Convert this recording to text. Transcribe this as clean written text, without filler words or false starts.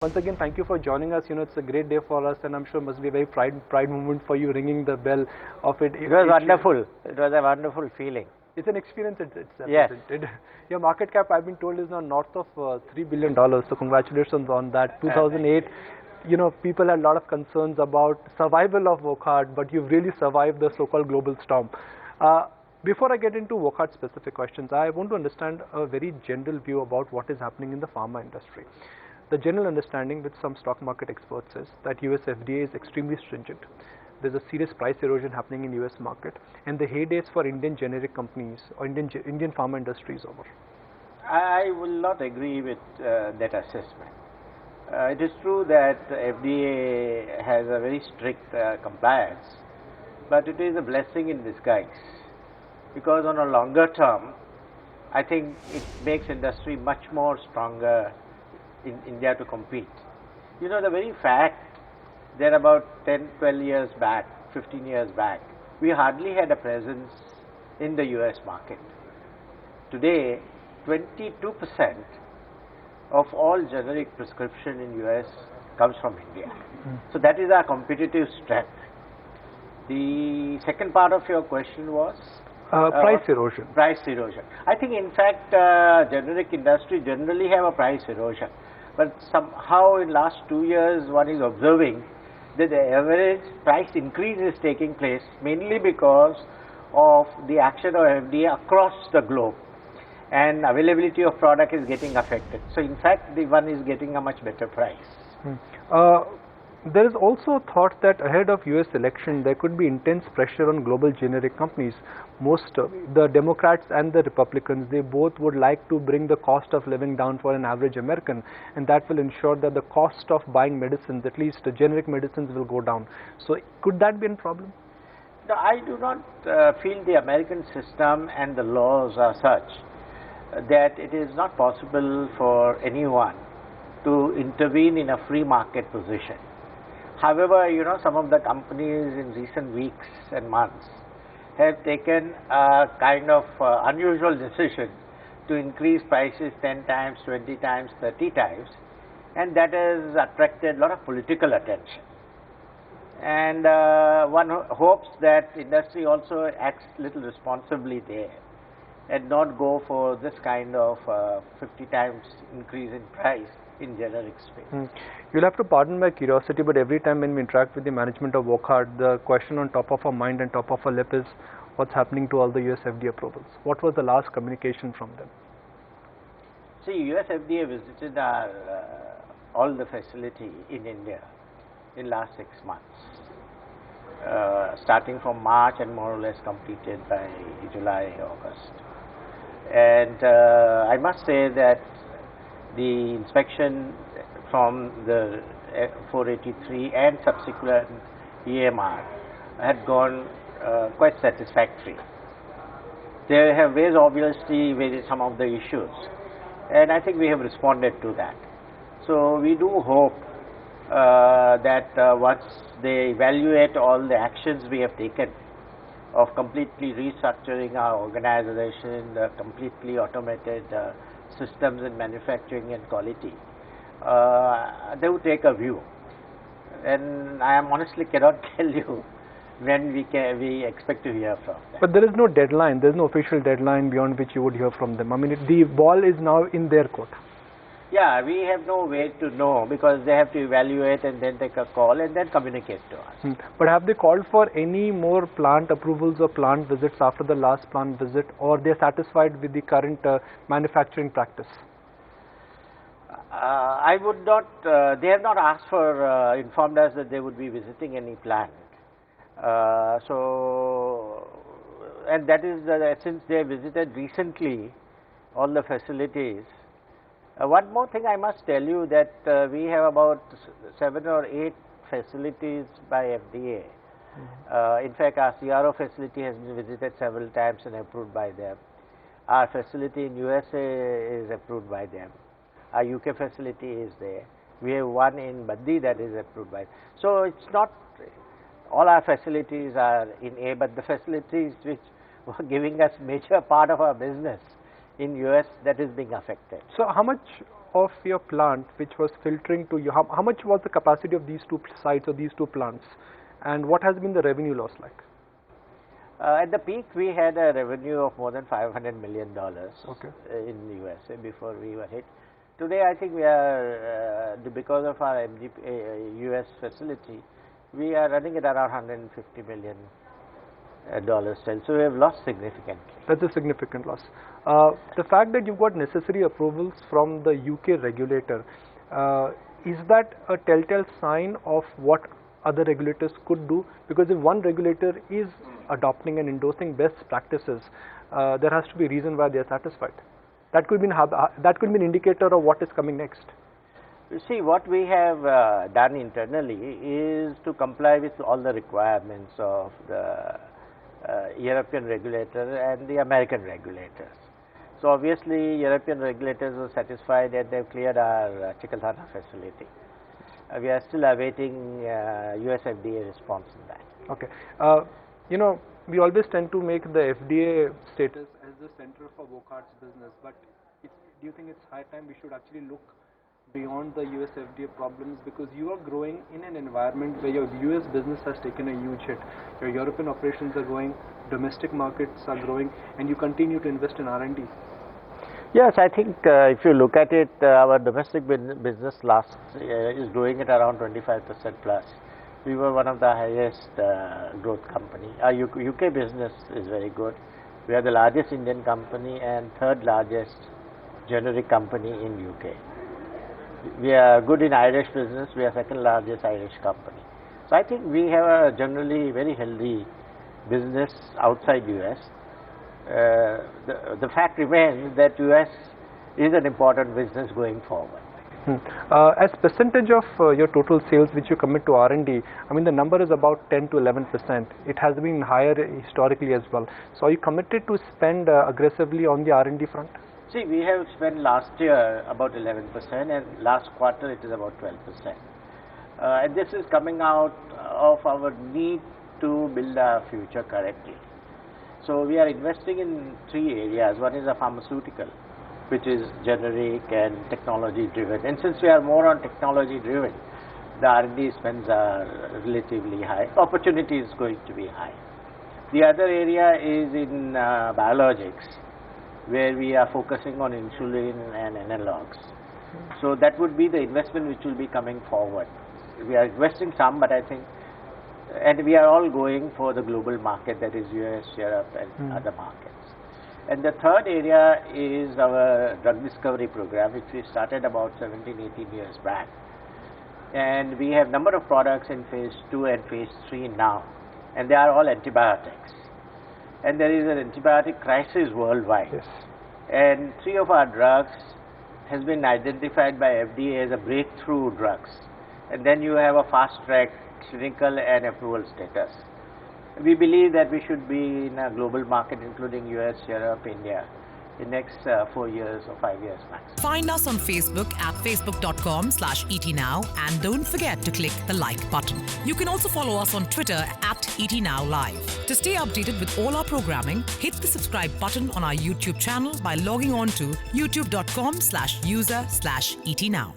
Once again, thank you for joining us. It's a great day for us, and I'm sure it must be a very pride moment for you ringing the bell of it. It was wonderful. It was a wonderful feeling. It's an experience itself, Yes. isn't it? Your market cap, I've been told, is now north of $3 billion. So congratulations on that. 2008, people had a lot of concerns about survival of Wockhardt, but you've really survived the so-called global storm. Before I get into Wockhardt specific questions, I want to understand a very general view about what is happening in the pharma industry. The general understanding with some stock market experts is that US FDA is extremely stringent. There's a serious price erosion happening in US market, and the heydays for Indian generic companies or Indian pharma industry is over. I will not agree with that assessment. It is true that the FDA has a very strict compliance, but it is a blessing in disguise, because on a longer term, I think it makes industry much more stronger in India to compete. The very fact that about 10, 12 years back, 15 years back, we hardly had a presence in the US market. Today, 22% of all generic prescription in US comes from India. So that is our competitive strength. The second part of your question was? Price erosion. Price erosion. I think in fact generic industry generally have a price erosion. But somehow in last 2 years one is observing that the average price increase is taking place mainly because of the action of FDA across the globe, and availability of product is getting affected. So in fact the one is getting a much better price. There is also a thought that ahead of US election there could be intense pressure on global generic companies. The Democrats and the Republicans, they both would like to bring the cost of living down for an average American, and that will ensure that the cost of buying medicines, at least generic medicines, will go down. So could that be a problem? No, I do not feel the American system and the laws are such that it is not possible for anyone to intervene in a free market position. However, some of the companies in recent weeks and months have taken a kind of unusual decision to increase prices 10 times, 20 times, 30 times, and that has attracted a lot of political attention. And one hopes that industry also acts little responsibly there and not go for this kind of 50 times increase in price in generic space. You'll have to pardon my curiosity, but every time when we interact with the management of Wockhardt, the question on top of our mind and top of our lip is what's happening to all the US FDA approvals. What was the last communication from them? See, US FDA visited our, all the facility in India in last 6 months, starting from March and more or less completed by July, August. And I must say that the inspection from the 483 and subsequent EMR had gone quite satisfactory. They have raised obviously some of the issues, and I think we have responded to that. So we do hope that once they evaluate all the actions we have taken of completely restructuring our organization, the completely automated systems in manufacturing and quality, they would take a view. And I honestly cannot tell you when we expect to hear from them. But there is no deadline, there is no official deadline beyond which you would hear from them. I mean, the ball is now in their court. Yeah, we have no way to know because they have to evaluate and then take a call and then communicate to us. But have they called for any more plant approvals or plant visits after the last plant visit, or they are satisfied with the current manufacturing practice? I would not, they have not asked for, informed us that they would be visiting any plant. And that is since they visited recently all the facilities. One more thing I must tell you that we have about 7 or 8 facilities by FDA. In fact, our CRO facility has been visited several times and approved by them. Our facility in USA is approved by them. Our UK facility is there. We have one in Gandhi that is approved by them. So it's not all our facilities are in A, but the facilities which were giving us major part of our business in US, that is being affected. So how much of your plant which was filtering to you, how much was the capacity of these two sites or these two plants, and what has been the revenue loss like? At the peak, we had a revenue of more than $500 million in the USA before we were hit. Today, I think we are, because of our US facility, we are running at around $150 million still. So we have lost significantly. That's a significant loss. The fact that you've got necessary approvals from the UK regulator, is that a telltale sign of what other regulators could do? Because if one regulator is adopting and endorsing best practices, there has to be a reason why they are satisfied. That could be an indicator of what is coming next. You see, what we have done internally is to comply with all the requirements of the European regulator and the American regulators. So obviously, European regulators were satisfied that they've cleared our Chickalthana facility. We are still awaiting US FDA response on that. Okay. You know, we always tend to make the FDA status as the center for Wockhardt's business, but do you think it's high time we should actually look beyond the US FDA problems, because you are growing in an environment where your US business has taken a huge hit, your European operations are growing, domestic markets are growing, and you continue to invest in R&D? Yes, I think if you look at it, our domestic business last year is growing at around 25% plus. We were one of the highest growth company. Our UK business is very good. We are the largest Indian company and third largest generic company in UK. We are good in Irish business. We are second largest Irish company. So I think we have a generally very healthy business outside US. The fact remains that US is an important business going forward. As percentage of your total sales which you commit to R&D, I mean the number is about 10 to 11%. It has been higher historically as well. So are you committed to spend aggressively on the R&D front? See, we have spent last year about 11% and last quarter it is about 12%. And this is coming out of our need to build our future correctly. So we are investing in three areas. One is a pharmaceutical, which is generic and technology driven. And since we are more on technology driven, the R&D spends are relatively high. Opportunity is going to be high. The other area is in biologics, where we are focusing on insulin and analogs. So that would be the investment which will be coming forward. We are investing some, but I think, and we are all going for the global market, that is US, Europe and other markets. And the third area is our drug discovery program, which we started about 17, 18 years back. And we have number of products in phase 2 and phase 3 now, and they are all antibiotics. And there is an antibiotic crisis worldwide. Yes. And 3 of our drugs has been identified by FDA as a breakthrough drugs. And then you have a fast track clinical and approval status. We believe that we should be in a global market, including US, Europe, India, in next 4 years or 5 years max. Find us on Facebook at facebook.com/ETNow and don't forget to click the like button. You can also follow us on Twitter at ETNowLive. To stay updated with all our programming, hit the subscribe button on our YouTube channel by logging on to youtube.com/user/ETNow.